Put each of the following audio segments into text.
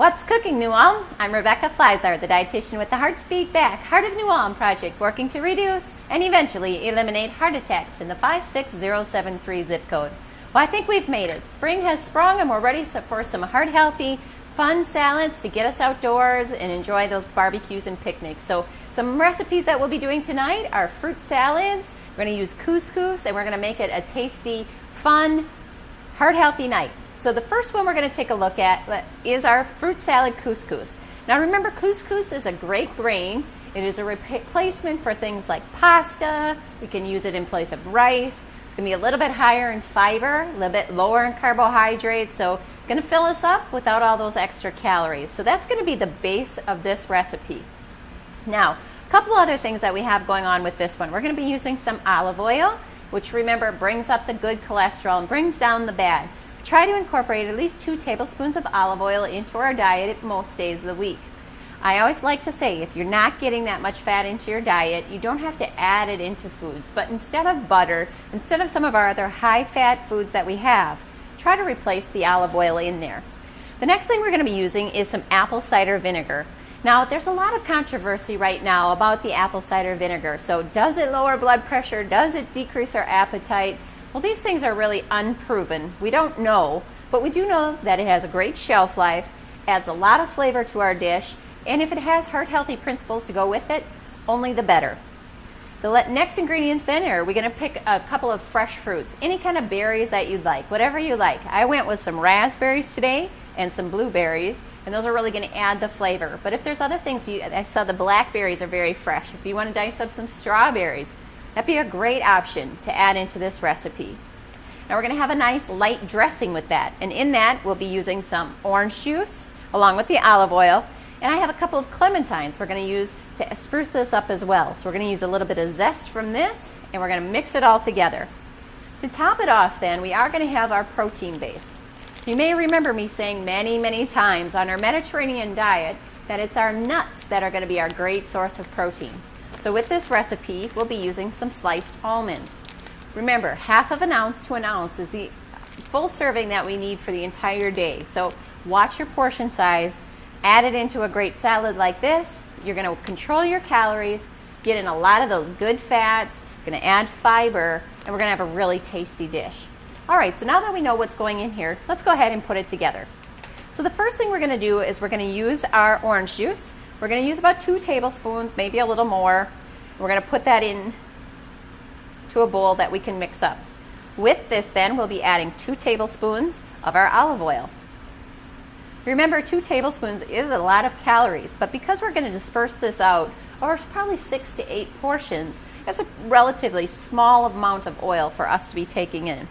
What's cooking, New Ulm? I'm Rebecca Fliszar, the dietitian with the Heart Speak Back Heart of New Ulm project, working to reduce and eventually eliminate heart attacks in the 56073 zip code. Well, I think we've made it. Spring has sprung and we're ready for some heart-healthy, fun salads to get us outdoors and enjoy those barbecues and picnics. So some recipes that we'll be doing tonight are fruit salads. We're going to use couscous and we're going to make it a tasty, fun, heart-healthy night. So the first one we're going to take a look at is our fruit salad couscous. Now remember, couscous is a great grain. It is a replacement for things like pasta. We can use it in place of rice. It's going to be a little bit higher in fiber, a little bit lower in carbohydrates. So it's going to fill us up without all those extra calories. So that's going to be the base of this recipe. Now, a couple other things that we have going on with this one. We're going to be using some olive oil, which remember brings up the good cholesterol and brings down the bad. Try to incorporate at least 2 tablespoons of olive oil into our diet at most days of the week. I always like to say, if you're not getting that much fat into your diet, you don't have to add it into foods. But instead of butter, instead of some of our other high-fat foods that we have, try to replace the olive oil in there. The next thing we're going to be using is some apple cider vinegar. Now, there's a lot of controversy right now about the apple cider vinegar. So does it lower blood pressure? Does it decrease our appetite? Well, these things are really unproven. We don't know, but we do know that it has a great shelf life, adds a lot of flavor to our dish, and if it has heart-healthy principles to go with it, only the better. The next ingredients then are we're going to pick a couple of fresh fruits, any kind of berries that you'd like, whatever you like. I went with some raspberries today and some blueberries, and those are really going to add the flavor. But if there's other things, I saw the blackberries are very fresh. If you want to dice up some strawberries, that'd be a great option to add into this recipe. Now we're going to have a nice light dressing with that. And in that, we'll be using some orange juice along with the olive oil. And I have a couple of clementines we're going to use to spruce this up as well. So we're going to use a little bit of zest from this, and we're going to mix it all together. To top it off then, we are going to have our protein base. You may remember me saying many, many times on our Mediterranean diet that it's our nuts that are going to be our great source of protein. So with this recipe, we'll be using some sliced almonds. Remember, 1/2 ounce to 1 ounce is the full serving that we need for the entire day. So watch your portion size, add it into a great salad like this. You're going to control your calories, get in a lot of those good fats, going to add fiber, and we're going to have a really tasty dish. All right, so now that we know what's going in here, let's go ahead and put it together. So the first thing we're going to do is we're going to use our orange juice. We're going to use about 2 tablespoons, maybe a little more. We're going to put that in to a bowl that we can mix up. With this then, we'll be adding 2 tablespoons of our olive oil. Remember, 2 tablespoons is a lot of calories, but because we're going to disperse this out over probably 6 to 8 portions, that's a relatively small amount of oil for us to be taking in.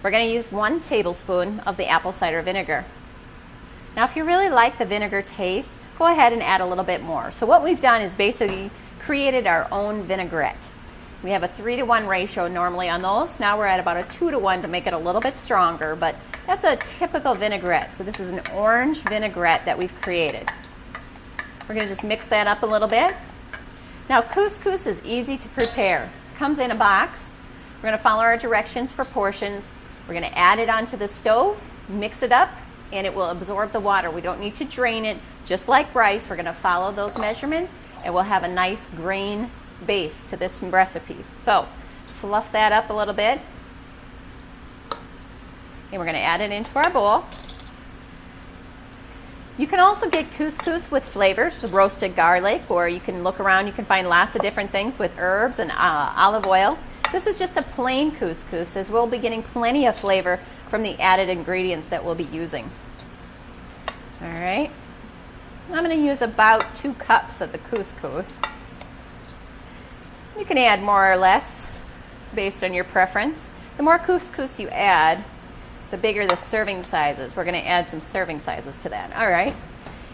We're going to use 1 tablespoon of the apple cider vinegar. Now, if you really like the vinegar taste, go ahead and add a little bit more. So what we've done is basically created our own vinaigrette. We have a 3-to-1 ratio normally on those. Now we're at about a 2-to-1 to make it a little bit stronger, but that's a typical vinaigrette. So this is an orange vinaigrette that we've created. We're going to just mix that up a little bit. Now couscous is easy to prepare. It comes in a box. We're going to follow our directions for portions. We're going to add it onto the stove, mix it up, and it will absorb the water. We don't need to drain it. Just like rice, we're going to follow those measurements, and we'll have a nice grain base to this recipe. So fluff that up a little bit, and we're going to add it into our bowl. You can also get couscous with flavors, roasted garlic, or you can look around, you can find lots of different things with herbs and olive oil. This is just a plain couscous, as we'll be getting plenty of flavor from the added ingredients that we'll be using. All right, I'm going to use about 2 cups of the couscous. You can add more or less based on your preference. The more couscous you add, the bigger the serving sizes. We're going to add some serving sizes to that. All right.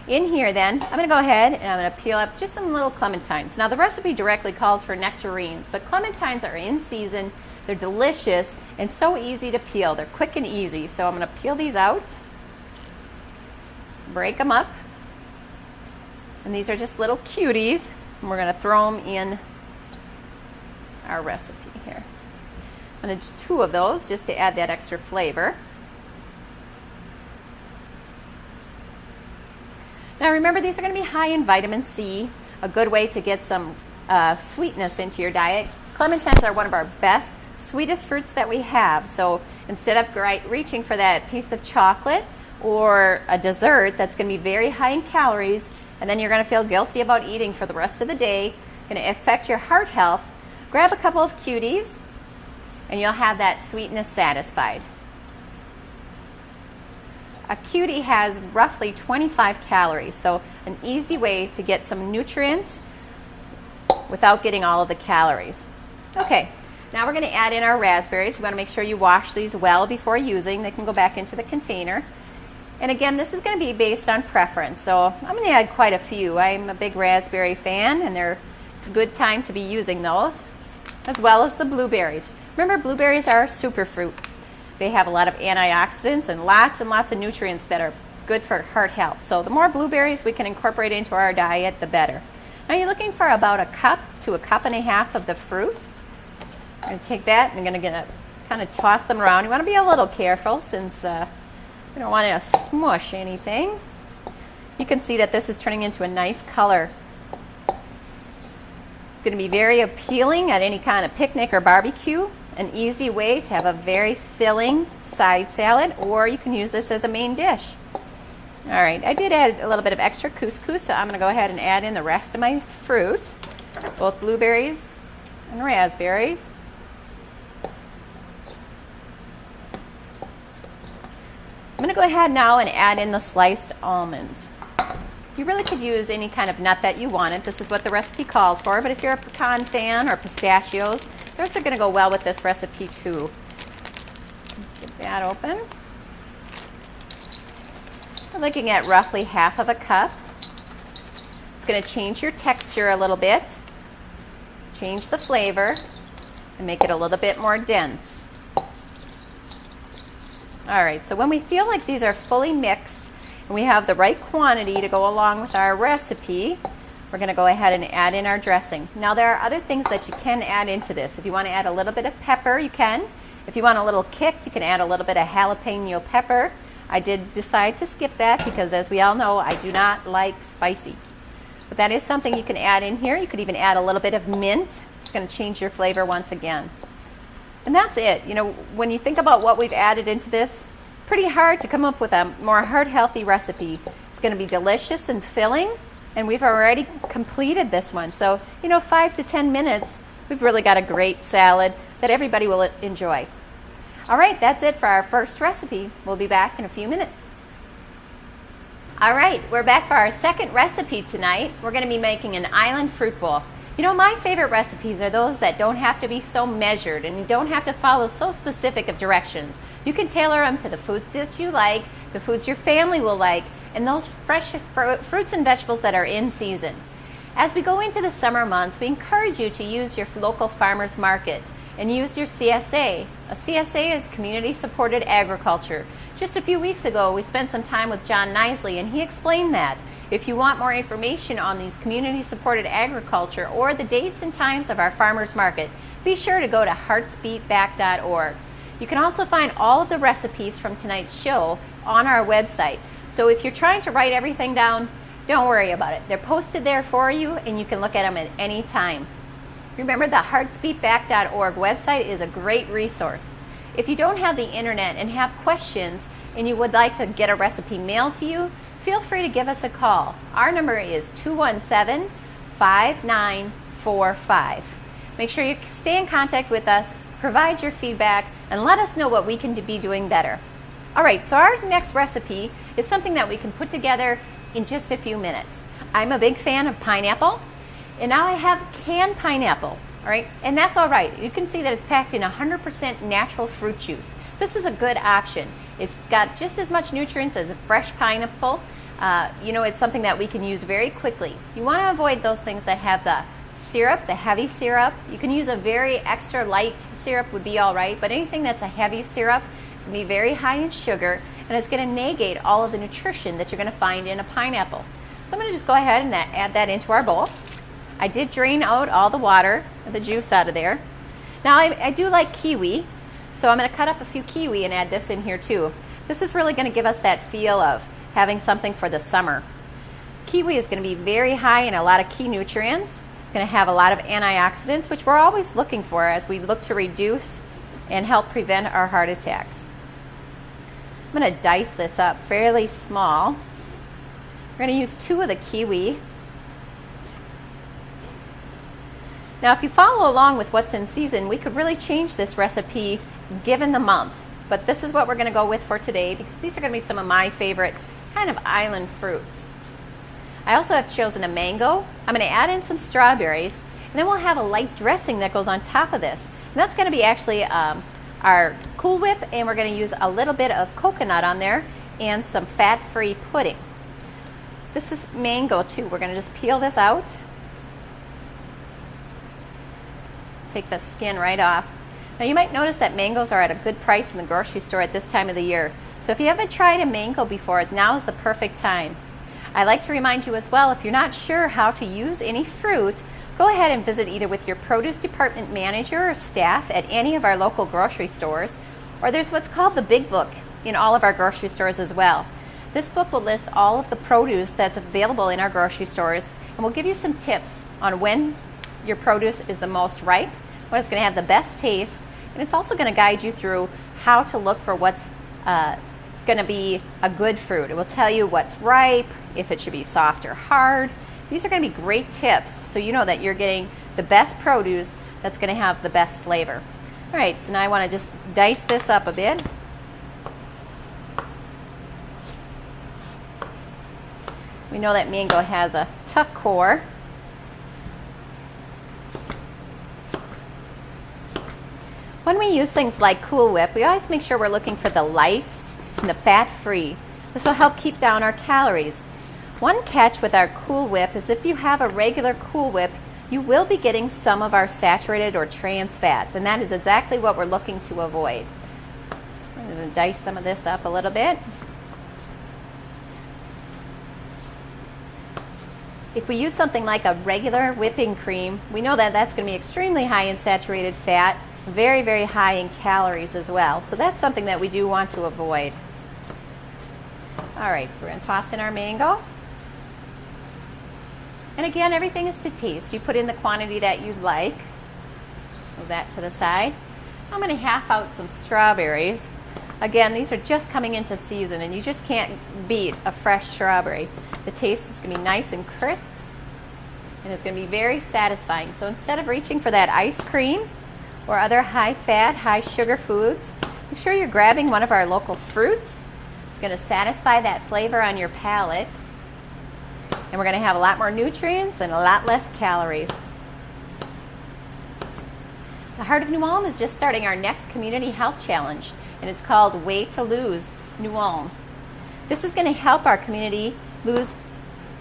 In here then, I'm going to go ahead and I'm going to peel up just some little clementines. Now the recipe directly calls for nectarines, but clementines are in season. They're delicious and so easy to peel. They're quick and easy. So I'm going to peel these out, break them up, and these are just little cuties, and we're going to throw them in our recipe here. I'm going to do 2 of those just to add that extra flavor. Now remember, these are going to be high in vitamin C, a good way to get some sweetness into your diet. Clementines are one of our best, sweetest fruits that we have. So instead of reaching for that piece of chocolate or a dessert that's going to be very high in calories, and then you're going to feel guilty about eating for the rest of the day, going to affect your heart health, grab a couple of cuties, and you'll have that sweetness satisfied. A cutie has roughly 25 calories, so an easy way to get some nutrients without getting all of the calories. Okay, now we're going to add in our raspberries. You want to make sure you wash these well before using. They can go back into the container. And again, this is going to be based on preference, so I'm going to add quite a few. I'm a big raspberry fan, and it's a good time to be using those, as well as the blueberries. Remember, blueberries are a superfruit. They have a lot of antioxidants and lots of nutrients that are good for heart health. So the more blueberries we can incorporate into our diet, the better. Now you're looking for about a cup to a cup and a half of the fruit. I'm going to take that and I'm going to kind of toss them around. You want to be a little careful since you don't want to smush anything. You can see that this is turning into a nice color. It's going to be very appealing at any kind of picnic or barbecue. An easy way to have a very filling side salad, or you can use this as a main dish. All right, I did add a little bit of extra couscous, so I'm going to go ahead and add in the rest of my fruit, both blueberries and raspberries. I'm going to go ahead now and add in the sliced almonds. You really could use any kind of nut that you wanted. This is what the recipe calls for, but if you're a pecan fan or pistachios, those are going to go well with this recipe too. Get that open. We're looking at roughly half of a cup. It's going to change your texture a little bit, change the flavor, and make it a little bit more dense. All right, so when we feel like these are fully mixed and we have the right quantity to go along with our recipe, we're going to go ahead and add in our dressing. Now there are other things that you can add into this. If you want to add a little bit of pepper, you can. If you want a little kick, you can add a little bit of jalapeno pepper. I did decide to skip that because, as we all know, I do not like spicy. But that is something you can add in here. You could even add a little bit of mint. It's going to change your flavor once again. And that's it. You know, when you think about what we've added into this, pretty hard to come up with a more heart-healthy recipe. It's going to be delicious and filling. And we've already completed this one. So, 5 to 10 minutes, we've really got a great salad that everybody will enjoy. All right, that's it for our first recipe. We'll be back in a few minutes. All right, we're back for our second recipe tonight. We're going to be making an island fruit bowl. My favorite recipes are those that don't have to be so measured and you don't have to follow so specific of directions. You can tailor them to the foods that you like, the foods your family will like, and those fresh fruits and vegetables that are in season. As we go into the summer months, we encourage you to use your local farmers market and use your CSA. A CSA is Community Supported Agriculture. Just a few weeks ago, we spent some time with John Nisley, and he explained that. If you want more information on these Community Supported Agriculture or the dates and times of our farmers market, be sure to go to heartsbeatback.org. You can also find all of the recipes from tonight's show on our website. So if you're trying to write everything down, don't worry about it. They're posted there for you, and you can look at them at any time. Remember, the heartsbeatback.org website is a great resource. If you don't have the internet and have questions and you would like to get a recipe mailed to you, feel free to give us a call. Our number is 217-5945. Make sure you stay in contact with us, provide your feedback, and let us know what we can be doing better. All right, so our next recipe is something that we can put together in just a few minutes. I'm a big fan of pineapple, and now I have canned pineapple, all right? And that's all right. You can see that it's packed in 100% natural fruit juice. This is a good option. It's got just as much nutrients as a fresh pineapple. It's something that we can use very quickly. You want to avoid those things that have the syrup, the heavy syrup. You can use a very extra light syrup would be all right, but anything that's a heavy syrup, it's going to be very high in sugar, and it's going to negate all of the nutrition that you're going to find in a pineapple. So I'm going to just go ahead and add that into our bowl. I did drain out all the water, the juice out of there. Now I do like kiwi, so I'm going to cut up a few kiwi and add this in here too. This is really going to give us that feel of having something for the summer. Kiwi is going to be very high in a lot of key nutrients. It's going to have a lot of antioxidants, which we're always looking for as we look to reduce and help prevent our heart attacks. I'm going to dice this up fairly small. We're going to use 2 of the kiwi. Now, if you follow along with what's in season, we could really change this recipe given the month. But this is what we're going to go with for today because these are going to be some of my favorite kind of island fruits. I also have chosen a mango. I'm going to add in some strawberries, and then we'll have a light dressing that goes on top of this. And that's going to be actually our Cool Whip, and we're going to use a little bit of coconut on there and some fat-free pudding. This is mango too. We're going to just peel this out. Take the skin right off. Now you might notice that mangoes are at a good price in the grocery store at this time of the year. So if you haven't tried a mango before, now is the perfect time. I like to remind you as well, if you're not sure how to use any fruit, go ahead and visit either with your produce department manager or staff at any of our local grocery stores, or there's what's called the Big Book in all of our grocery stores as well. This book will list all of the produce that's available in our grocery stores, and will give you some tips on when your produce is the most ripe, when it's going to have the best taste, and it's also going to guide you through how to look for what's going to be a good fruit. It will tell you what's ripe, if it should be soft or hard. These are going to be great tips so you know that you're getting the best produce that's going to have the best flavor. All right, so now I want to just dice this up a bit. We know that mango has a tough core. When we use things like Cool Whip, we always make sure we're looking for the light and the fat-free. This will help keep down our calories. One catch with our Cool Whip is if you have a regular Cool Whip, you will be getting some of our saturated or trans fats, and that is exactly what we're looking to avoid. I'm going to dice some of this up a little bit. If we use something like a regular whipping cream, we know that that's going to be extremely high in saturated fat, very, very high in calories as well. So that's something that we do want to avoid. All right, so we're going to toss in our mango. And again, everything is to taste. You put in the quantity that you'd like. Move that to the side. I'm going to half out some strawberries. Again, these are just coming into season, and you just can't beat a fresh strawberry. The taste is going to be nice and crisp, and it's going to be very satisfying. So instead of reaching for that ice cream or other high-fat, high-sugar foods, make sure you're grabbing one of our local fruits. It's going to satisfy that flavor on your palate, and we're going to have a lot more nutrients and a lot less calories. The Heart of New Ulm is just starting our next community health challenge, and it's called Way to Lose New Ulm. This is going to help our community lose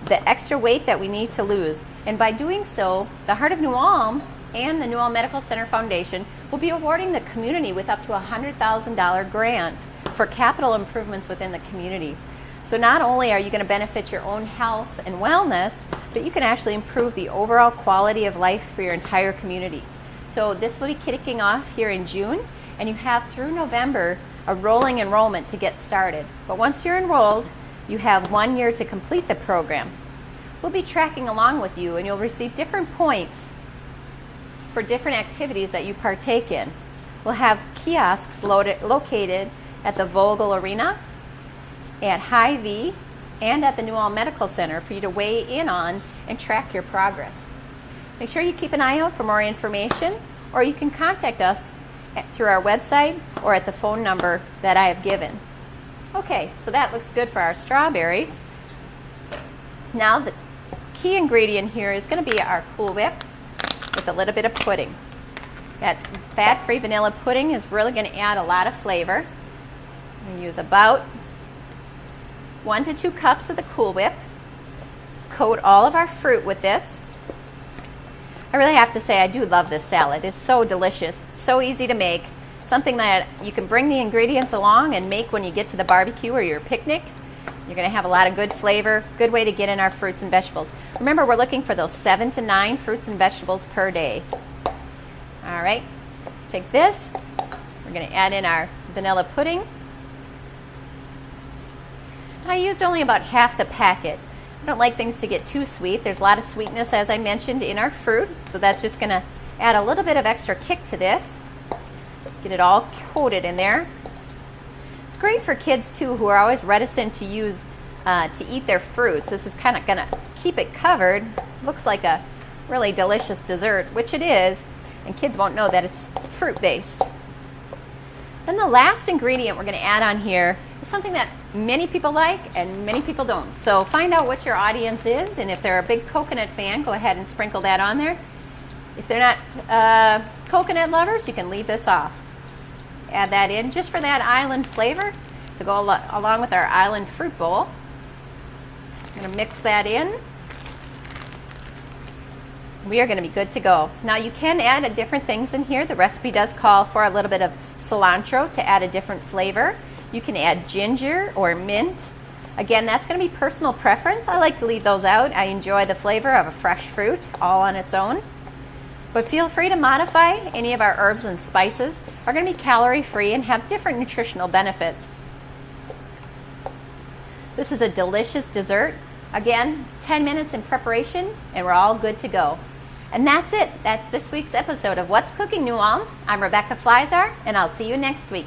the extra weight that we need to lose. And by doing so, the Heart of New Ulm and the New Ulm Medical Center Foundation will be awarding the community with up to a $100,000 grant for capital improvements within the community. So not only are you going to benefit your own health and wellness, but you can actually improve the overall quality of life for your entire community. So this will be kicking off here in June, and you have through November a rolling enrollment to get started. But once you're enrolled, you have 1 year to complete the program. We'll be tracking along with you, and you'll receive different points for different activities that you partake in. We'll have kiosks located at the Vogel Arena, at Hy-Vee, and at the New Ulm Medical Center for you to weigh in on and track your progress. Make sure you keep an eye out for more information, or you can contact us through our website or at the phone number that I have given. Okay, so that looks good for our strawberries. Now the key ingredient here is going to be our Cool Whip with a little bit of pudding. That fat-free vanilla pudding is really going to add a lot of flavor. I'm going to use about 1 to 2 cups of the Cool Whip. Coat all of our fruit with this. I really have to say I do love this salad. It's so delicious, so easy to make. Something that you can bring the ingredients along and make when you get to the barbecue or your picnic. You're going to have a lot of good flavor, good way to get in our fruits and vegetables. Remember, we're looking for those 7 to 9 fruits and vegetables per day. All right, take this. We're going to add in our vanilla pudding. I used only about half the packet. I don't like things to get too sweet. There's a lot of sweetness, as I mentioned, in our fruit, so that's just going to add a little bit of extra kick to this. Get it all coated in there. It's great for kids too who are always reticent to eat their fruits. This is kind of going to keep it covered. Looks like a really delicious dessert, which it is, and kids won't know that it's fruit-based. Then the last ingredient we're going to add on here is something that many people like and many people don't. So find out what your audience is, and if they're a big coconut fan, go ahead and sprinkle that on there. If they're not coconut lovers, you can leave this off. Add that in just for that island flavor to go along with our island fruit bowl. I'm going to mix that in. We are going to be good to go. Now you can add different things in here. The recipe does call for a little bit of cilantro to add a different flavor. You can add ginger or mint. Again, that's going to be personal preference. I like to leave those out. I enjoy the flavor of a fresh fruit all on its own. But feel free to modify. Any of our herbs and spices are going to be calorie free and have different nutritional benefits. This is a delicious dessert. Again, 10 minutes in preparation and we're all good to go. And that's it. That's this week's episode of What's Cooking New Ulm. I'm Rebecca Fliszar, and I'll see you next week.